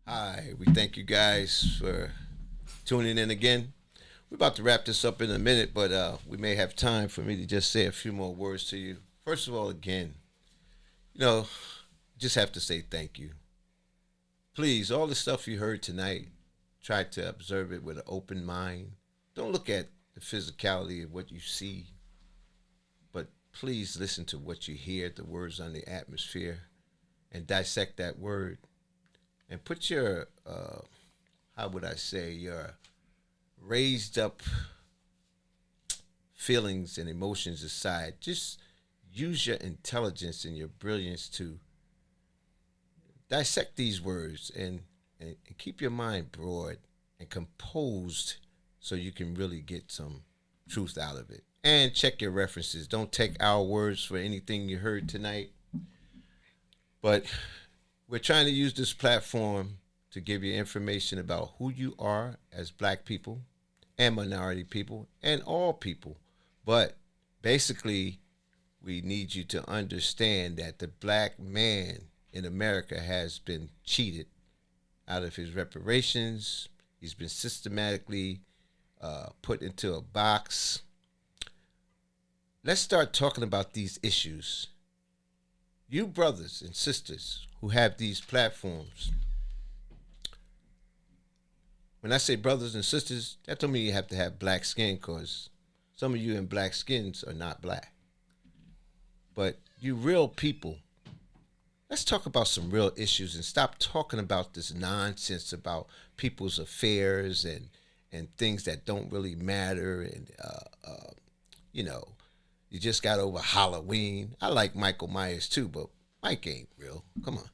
Hi, we thank you guys for tuning in again. We're about to wrap this up in a minute, but we may have time for me to just say a few more words to you. First of all, again, you know, just have to say thank you. Please, all the stuff you heard tonight, try to observe it with an open mind. Don't look at the physicality of what you see, but please listen to what you hear, the words on the atmosphere, and dissect that word and put your, how would I say, your raised up feelings and emotions aside. Just use your intelligence and your brilliance to dissect these words and keep your mind broad and composed so you can really get some truth out of it. And check your references. Don't take our words for anything you heard tonight. But we're trying to use this platform to give you information about who you are as black people and minority people and all people. But basically, we need you to understand that the black man in America has been cheated out of his reparations. He's been systematically put into a box. Let's start talking about these issues. You brothers and sisters who have these platforms, when I say brothers and sisters, that don't mean you have to have black skin, because some of you in black skins are not black. But you real people, let's talk about some real issues and stop talking about this nonsense about people's affairs and things that don't really matter. And you know, you just got over Halloween. I like Michael Myers too, but Mike ain't real. Come on.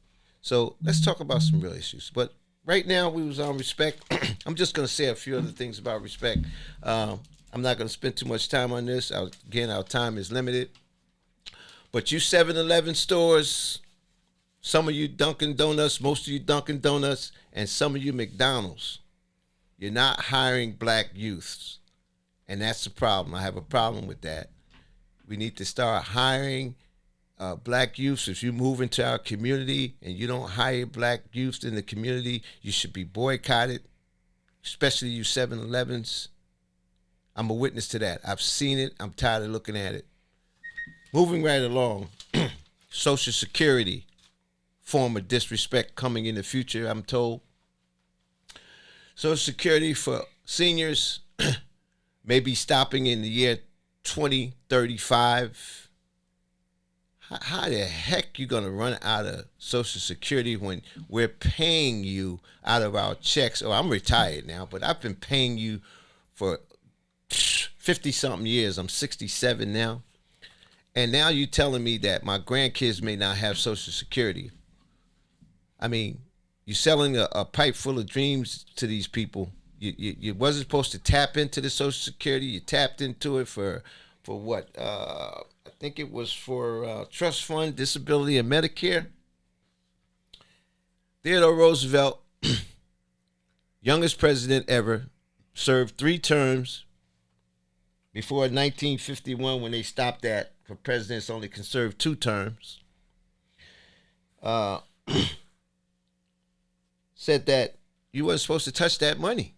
So let's talk about some real issues. But right now we was on respect. I'm just gonna say a few other things about respect. I'm not gonna spend too much time on this. Again, our time is limited. But you 7-Eleven stores, some of you Dunkin' Donuts, most of you Dunkin' Donuts, and some of you McDonald's, you're not hiring black youths. And that's the problem. I have a problem with that. We need to start hiring black youths. If you move into our community and you don't hire black youths in the community, you should be boycotted, especially you 7-Elevens. I'm a witness to that. I've seen it. I'm tired of looking at it. Moving right along, Social Security, form of disrespect coming in the future, I'm told. Social Security for seniors may be stopping in the year 2035. How the heck you gonna run out of Social Security when we're paying you out of our checks? Oh, I'm retired now, but I've been paying you for 50 something years. I'm 67 now. And now you telling me that my grandkids may not have Social Security. I mean, you're selling a pipe full of dreams to these people. You wasn't supposed to tap into the Social Security. You tapped into it for what? I think it was for trust fund, disability, and Medicare. Theodore Roosevelt, youngest president ever, served 3 terms before 1951 when they stopped that for presidents only can serve 2 terms. Uh, said that you wasn't supposed to touch that money.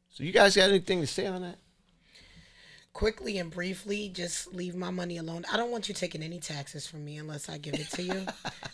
So you guys got anything to say on that? Quickly and briefly, just leave my money alone. I don't want you taking any taxes from me unless I give it to you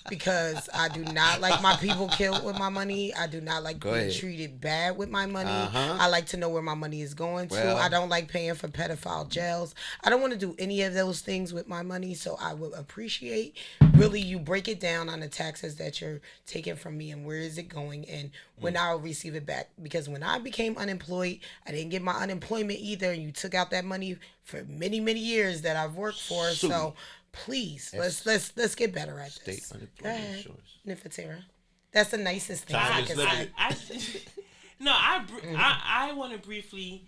because I do not like my people killed with my money. I do not like Go being ahead. treated bad with my Uh money. huh. I like to know where my money is going to. I Well, don't like paying for pedophile jails. I don't want to do any of those things with my money, so I would appreciate really you break it down on the taxes that you're taking from me and where is it going and when I'll receive it back. Because when I became unemployed, I didn't get my unemployment either, and you took out that money for many many years that I've worked for. sue So me. please S let's get better at State this. Go unemployment ahead, insurance. Nifatira. That's the nicest thing Time I is can limited. say. I no, I want to briefly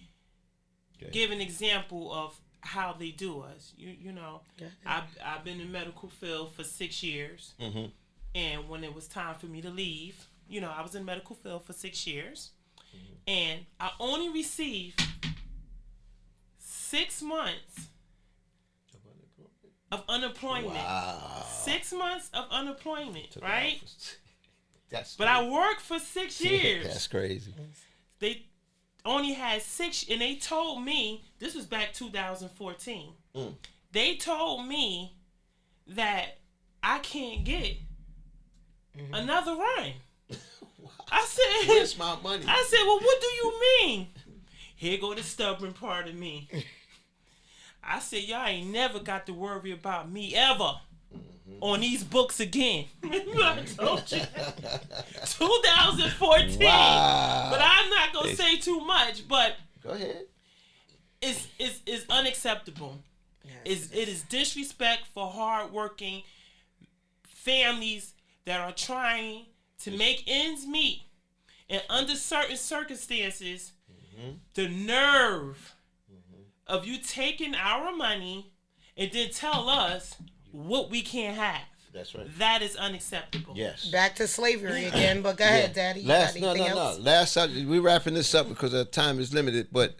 Okay. give an example of how they do us. You know, Go ahead. I've been in the medical field for 6 years, Mm-hmm. and when it was time for me to leave, I was in medical field for 6 years, and I only received 6 months of unemployment. Wow. 6 months of unemployment, Took it right? off. But I worked for 6 years. That's crazy. They only had 6, and they told me, this was back 2014. They told me that I can't get another run. I said, "Where's my money?" I said, "Well, what do you mean?" Here go the stubborn part of me. I said, "Y'all ain't never got to worry about me ever on these books again." I told you. 2014. Wow. But I'm not gonna say too much. But Go ahead. it's unacceptable. Yes. It is disrespect for hardworking families that are trying to make ends meet, and under certain circumstances, the nerve of you taking our money and then tell us what we can't have. That's right. That is unacceptable. Yes. Back to slavery again, but go ahead, Daddy. You Last, got anything else? no. Last subject. We're wrapping this up because our time is limited. But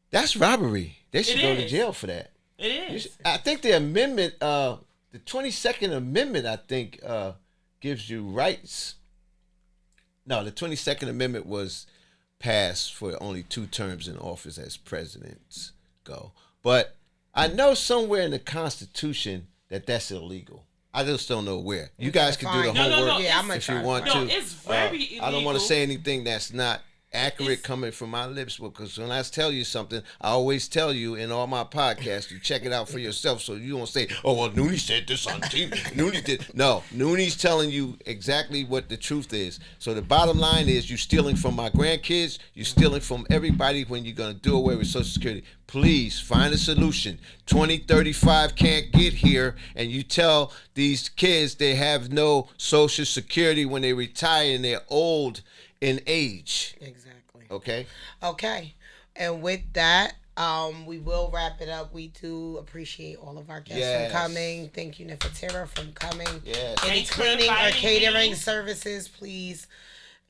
that's robbery. They should It go to is. jail for that. It is. I think the amendment, the 22nd Amendment, I think gives you rights. No, the 22nd Amendment was passed for only 2 terms in office as presidents go. But I know somewhere in the Constitution that that's illegal. I just don't know where. You guys can do the fine. No, no, homework no, Yeah, I'm gonna if try you to want find to. No, it's very illegal. I don't want to say anything that's not accurate It's- coming from my lips, because when I tell you something, I always tell you in all my podcasts, you check it out for yourself, so you don't say, "Oh, well, Noonie said this on TV. Noonie did." No, Noonie's telling you exactly what the truth is. So the bottom line is, you're stealing from my grandkids, you're stealing from everybody when you're going to do away with Social Security. Please find a solution. 2035 can't get here, and you tell these kids they have no Social Security when they retire and they're old in age. Exactly. Okay? Okay. And with that, we will wrap it up. We do appreciate all of our guests Yes. for coming. Thank you, Nefertira, for coming. Yes. Any Thanks for cleaning or inviting catering me. services, please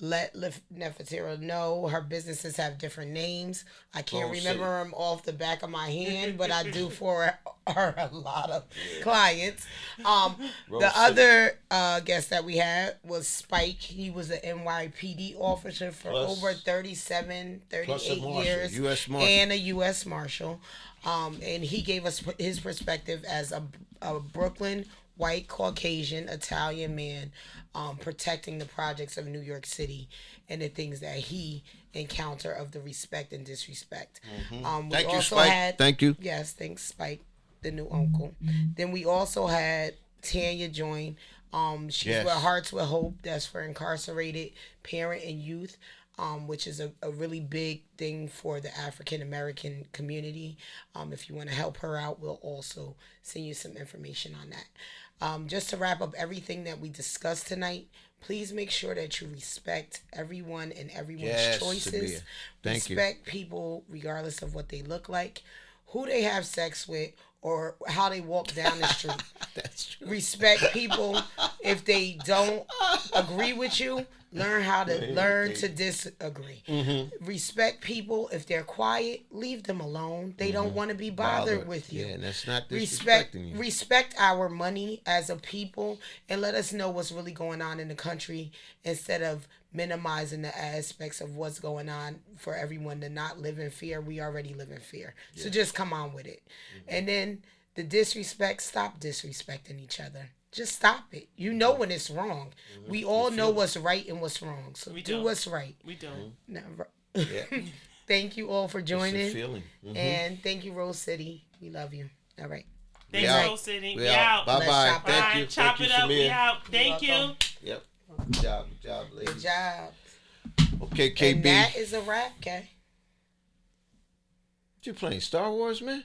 let Nefertira know. Her businesses have different names. I can't Rose remember them off the back of my hand, but I do for her a lot of clients. Rose The City. other guest that we had was Spike. He was an NYPD officer for Plus- over 37, plus a 38 marshal, years. U.S. Marshal. And a U.S. Marshal. And he gave us his perspective as a Brooklyn white Caucasian Italian man protecting the projects of New York City and the things that he encounter of the respect and disrespect. We Thank you, also Spike. had Thank you. Yes, thanks, Spike, the new uncle. Then we also had Tanya join. She's Yes. with Hearts with Hope. That's for incarcerated parent and youth, which is a really big thing for the African American community. If you want to help her out, we'll also send you some information on that. Just to wrap up everything that we discussed tonight, please make sure that you respect everyone and everyone's Yes, choices. Sabia. Thank you. Respect people regardless of what they look like, who they have sex with, or how they walk down the street. That's true. Respect people if they don't agree with you. Learn how to learn to disagree. Respect people if they're quiet. Leave them alone. They don't want to be bothered with you. Yeah, and that's not Respect disrespecting you. respect our money as a people, and let us know what's really going on in the country instead of minimizing the aspects of what's going on for everyone to not live in fear. We already live in fear. So just come on with it. And then the disrespect, stop disrespecting each other. Just stop it. You know when it's wrong. We all know what's right and what's wrong. So We do don't. what's right. We don't. Never. Yeah. Thank you all for It's a joining. feeling. And thank you, Rose City. We love you. All right. Thanks, out. Rose City. We We out. out. Bye Let's bye. chop it Thank Bye. you. Chop Thank you, it up. We Samir. out. Thank you. welcome. Yep. Good job, ladies. Good job. Okay, And KB. that is a wrap, okay? You playing Star Wars, man?